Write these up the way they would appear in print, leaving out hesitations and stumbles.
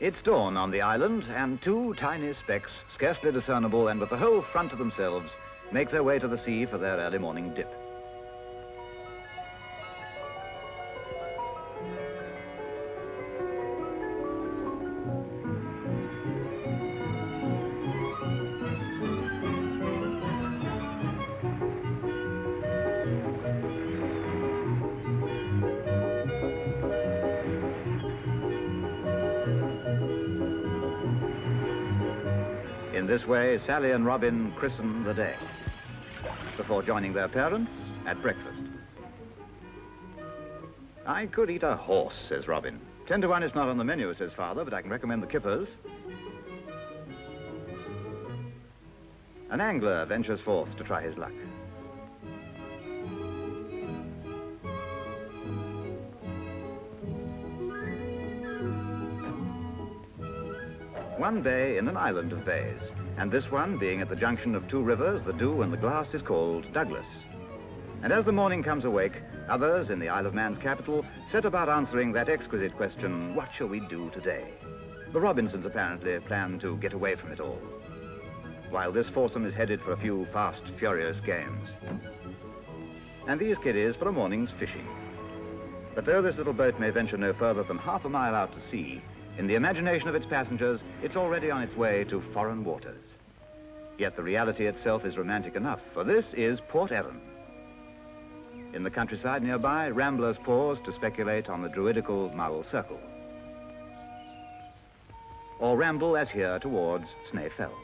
It's dawn on the island, and two tiny specks, scarcely discernible and with the whole front to themselves, make their way to the sea for their early morning dip. In this way, Sally and Robin christen the day, before joining their parents at breakfast. "I could eat a horse," says Robin. 10 to 1 is not on the menu, says Father, but I can recommend the kippers. An angler ventures forth to try his luck. One bay in an island of bays, and this one, being at the junction of two rivers, the Dhu and the Glass, is called Douglas. And as the morning comes awake, others in the Isle of Man's capital set about answering that exquisite question, what shall we do today? The Robinsons apparently plan to get away from it all, while this foursome is headed for a few fast, furious games. And these kiddies for a morning's fishing. But though this little boat may venture no further than half a mile out to sea, in the imagination of its passengers, it's already on its way to foreign waters. Yet the reality itself is romantic enough, for this is Port Erin. In the countryside nearby, ramblers pause to speculate on the druidical Mull Circle, or ramble as here towards Snaefell.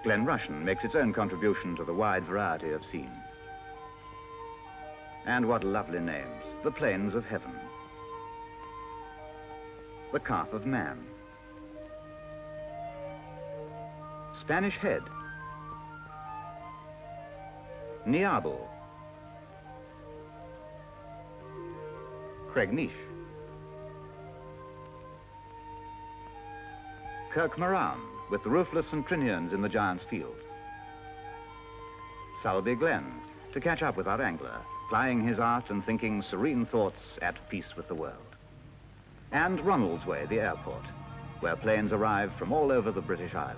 Glen Rushen makes its own contribution to the wide variety of scene. And what lovely names, the Plains of Heaven, the Calf of Man, Spanish Head, Niable, Craignish, Kirkmaran, with the roofless Centrinians in the Giant's Field, Sulby Glen, to catch up with our angler, plying his art and thinking serene thoughts at peace with the world. And Ronaldsway, the airport, where planes arrive from all over the British Isles.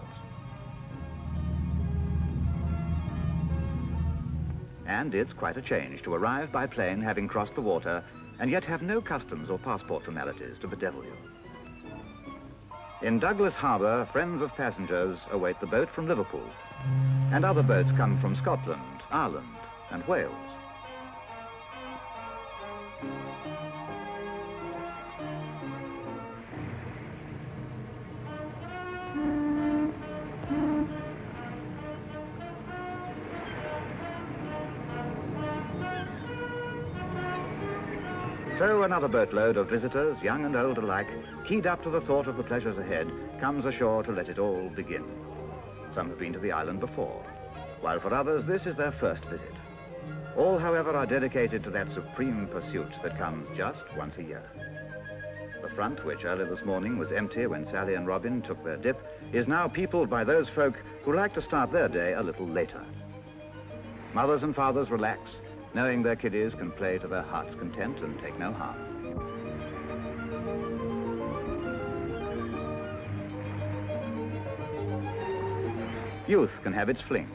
And it's quite a change to arrive by plane having crossed the water and yet have no customs or passport formalities to bedevil you. In Douglas Harbour, friends of passengers await the boat from Liverpool, and other boats come from Scotland, Ireland, and Wales. So another boatload of visitors, young and old alike, keyed up to the thought of the pleasures ahead, comes ashore to let it all begin. Some have been to the island before, while for others this is their first visit. All, however, are dedicated to that supreme pursuit that comes just once a year. The front, which early this morning was empty when Sally and Robin took their dip, is now peopled by those folk who like to start their day a little later. Mothers and fathers relax, knowing their kiddies can play to their heart's content and take no harm. Youth can have its fling,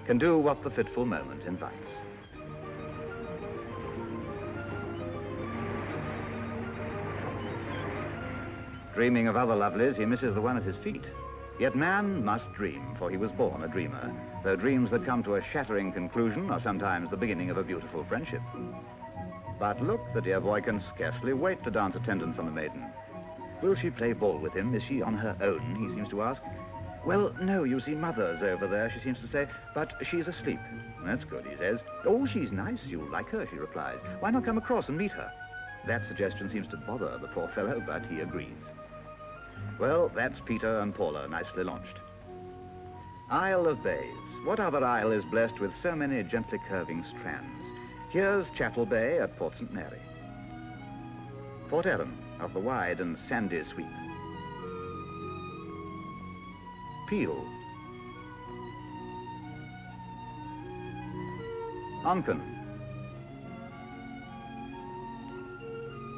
can do what the fitful moment invites. Dreaming of other lovelies, he misses the one at his feet. Yet man must dream, for he was born a dreamer, though dreams that come to a shattering conclusion are sometimes the beginning of a beautiful friendship. But look, the dear boy can scarcely wait to dance attendant from the maiden. Will she play ball with him? Is she on her own, he seems to ask. Well, no, you see, Mother's over there, she seems to say, but she's asleep. That's good, he says. Oh, she's nice, you like her, she replies. Why not come across and meet her? That suggestion seems to bother the poor fellow, but he agrees. Well, that's Peter and Paula, nicely launched. Isle of Bays. What other isle is blessed with so many gently curving strands? Here's Chattel Bay at Port St. Mary. Port Erin, of the wide and sandy sweep. Peel. Onken.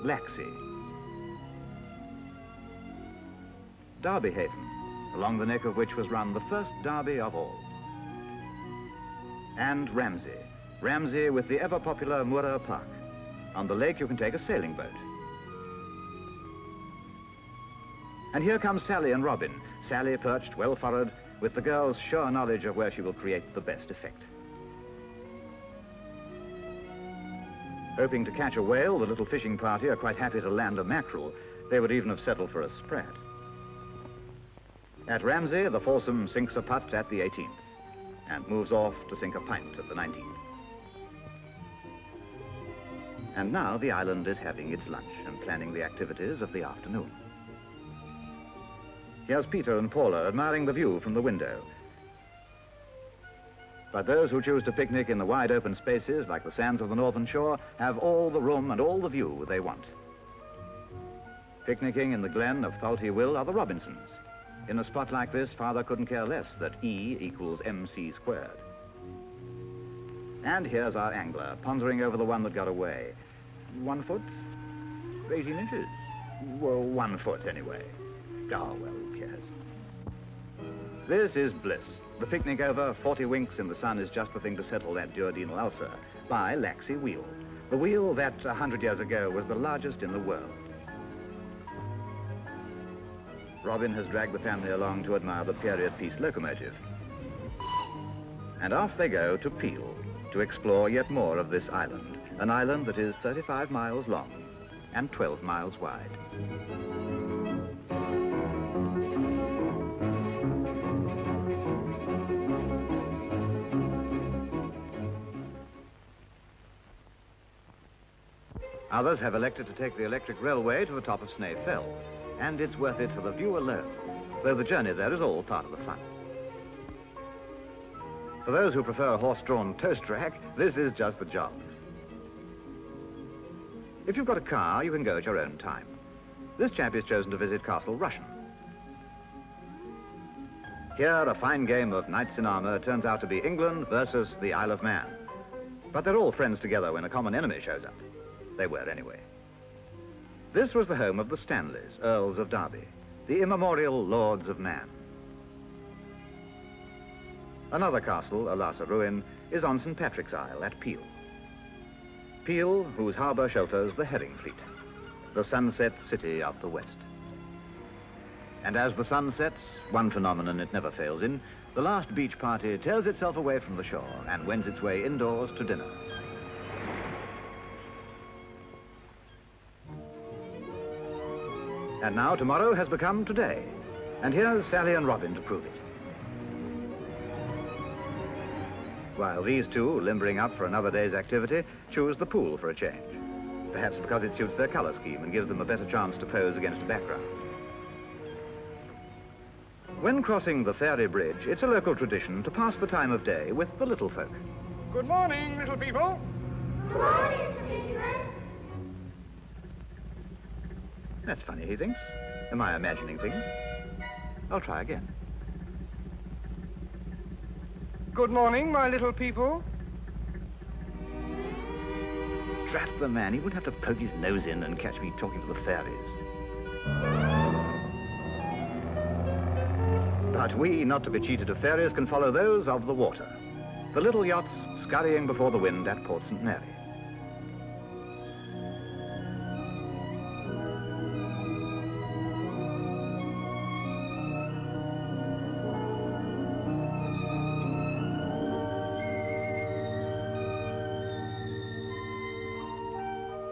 Laxey. Derby Haven, along the neck of which was run the first derby of all. And Ramsey with the ever-popular Moora Park. On the lake you can take a sailing boat. And here come Sally and Robin, Sally perched well forward, with the girl's sure knowledge of where she will create the best effect. Hoping to catch a whale, the little fishing party are quite happy to land a mackerel. They would even have settled for a sprat. At Ramsey, the foursome sinks a putt at the 18th and moves off to sink a pint at the 19th. And now the island is having its lunch and planning the activities of the afternoon. Here's Peter and Paula admiring the view from the window. But those who choose to picnic in the wide open spaces like the sands of the northern shore have all the room and all the view they want. Picnicking in the glen of Faulty Will are the Robinsons. In a spot like this, Father couldn't care less that E equals MC squared. And here's our angler, pondering over the one that got away. 1 foot? 18 inches? Well, 1 foot anyway. Oh, well, who cares? This is bliss. The picnic over, 40 winks in the sun is just the thing to settle that duodenal ulcer. By Laxey Wheel. The wheel that 100 years ago was the largest in the world. Robin has dragged the family along to admire the period piece locomotive. And off they go to Peel to explore yet more of this island. An island that is 35 miles long and 12 miles wide. Others have elected to take the electric railway to the top of Snae Fell, and it's worth it for the view alone, though the journey there is all part of the fun. For those who prefer a horse-drawn toast track, this is just the job. If you've got a car, you can go at your own time. This chap is chosen to visit Castle Rushen. Here, a fine game of knights in armour turns out to be England versus the Isle of Man. But they're all friends together when a common enemy shows up. They were anyway. This was the home of the Stanleys, Earls of Derby, the immemorial Lords of Man. Another castle, alas a ruin, is on St. Patrick's Isle at Peel. Peel, whose harbour shelters the herring fleet, the sunset city of the west. And as the sun sets, one phenomenon it never fails in, the last beach party tears itself away from the shore and wends its way indoors to dinner. And now tomorrow has become today. And here's Sally and Robin to prove it. While these two, limbering up for another day's activity, choose the pool for a change. Perhaps because it suits their colour scheme and gives them a better chance to pose against a background. When crossing the ferry bridge, it's a local tradition to pass the time of day with the little folk. Good morning, little people. Good morning, Mr. Fisherman. That's funny, he thinks. Am I imagining things? I'll try again. Good morning, my little people. Drat the man, he would have to poke his nose in and catch me talking to the fairies. But we, not to be cheated of fairies, can follow those of the water. The little yachts scurrying before the wind at Port St. Mary.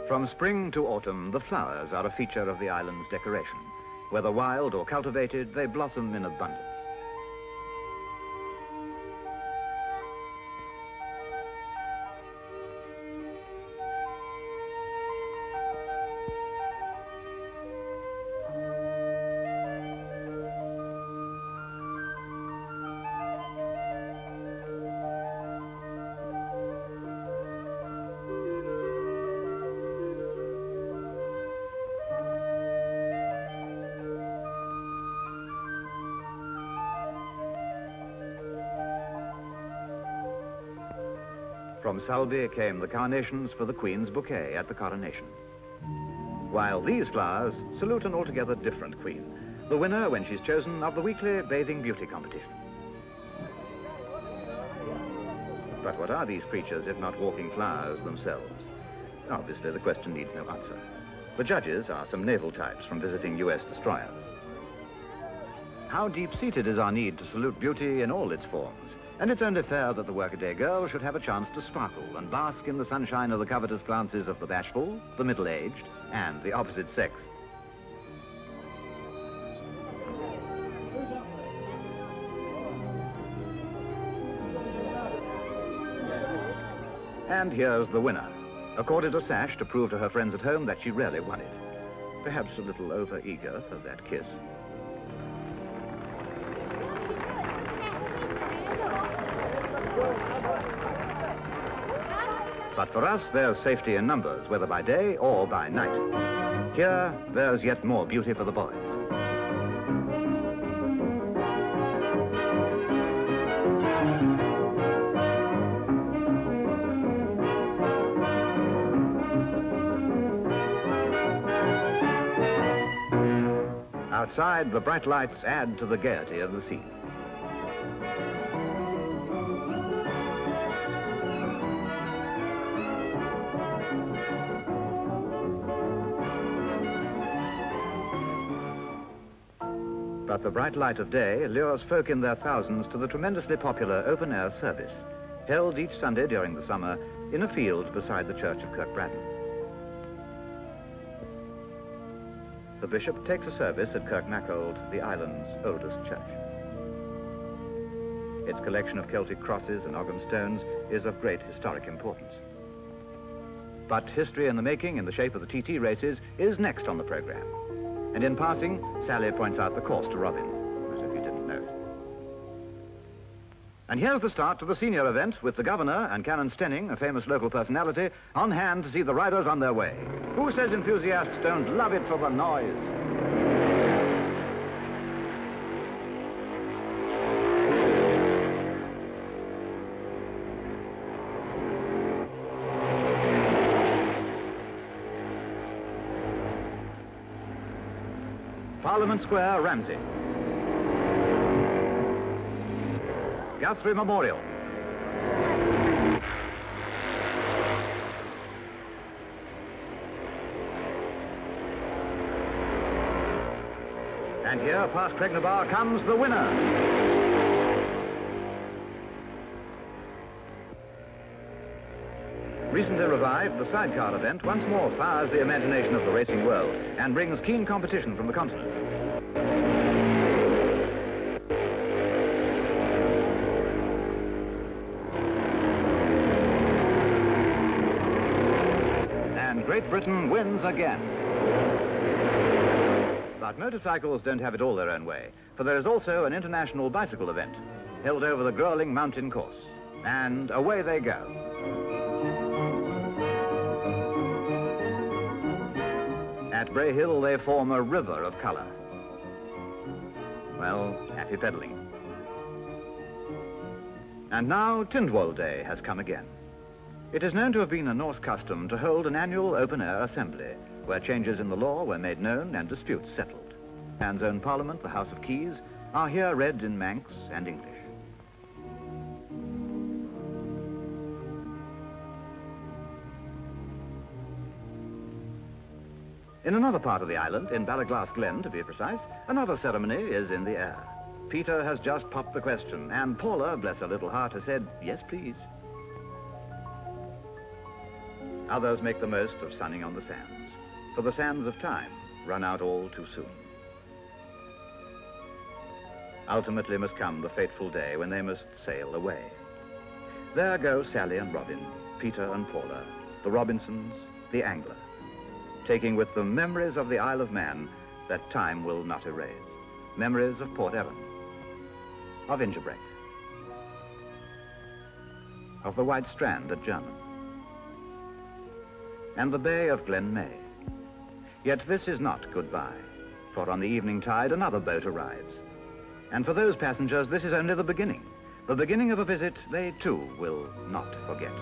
From spring to autumn, the flowers are a feature of the island's decoration. Whether wild or cultivated, they blossom in abundance. From Sulby came the carnations for the Queen's bouquet at the coronation. While these flowers salute an altogether different queen, the winner, when she's chosen, of the weekly bathing beauty competition. But what are these creatures if not walking flowers themselves? Obviously, the question needs no answer. The judges are some naval types from visiting US destroyers. How deep-seated is our need to salute beauty in all its forms? And it's only fair that the workaday girl should have a chance to sparkle and bask in the sunshine of the covetous glances of the bashful, the middle-aged, and the opposite sex. And here's the winner, accorded a sash to prove to her friends at home that she really won it. Perhaps a little over-eager for that kiss. But for us, there's safety in numbers, whether by day or by night. Here, there's yet more beauty for the boys. Outside, the bright lights add to the gaiety of the scene. But the bright light of day lures folk in their thousands to the tremendously popular open-air service, held each Sunday during the summer in a field beside the church of Kirkbraden. The bishop takes a service at Kirkmacold, the island's oldest church. Its collection of Celtic crosses and Ogham stones is of great historic importance. But history in the making, in the shape of the TT races, is next on the program. And in passing, Sally points out the course to Robin, as if he didn't know it. And here's the start to the senior event, with the governor and Canon Stenning, a famous local personality, on hand to see the riders on their way. Who says enthusiasts don't love it for the noise? Parliament Square, Ramsey. Guthrie Memorial. And here, past Cregnabar, comes the winner. Recently revived, the sidecar event once more fires the imagination of the racing world and brings keen competition from the continent. And Great Britain wins again. But motorcycles don't have it all their own way, for there is also an international bicycle event held over the Growling mountain course. And away they go. At Bray Hill, they form a river of colour. Well, happy pedalling. And now Tindwall Day has come again. It is known to have been a Norse custom to hold an annual open-air assembly, where changes in the law were made known and disputes settled. Anne's own Parliament, the House of Keys, are here read in Manx and English. In another part of the island, in Ballaglass Glen to be precise, another ceremony is in the air. Peter has just popped the question, and Paula, bless her little heart, has said, yes, please. Others make the most of sunning on the sands, for the sands of time run out all too soon. Ultimately must come the fateful day when they must sail away. There go Sally and Robin, Peter and Paula, the Robinsons, the angler, taking with them memories of the Isle of Man that time will not erase. Memories of Port Evan, of Ingerbreak, of the White Strand at German, and the Bay of Glen May. Yet this is not goodbye, for on the evening tide another boat arrives. And for those passengers, this is only the beginning of a visit they too will not forget.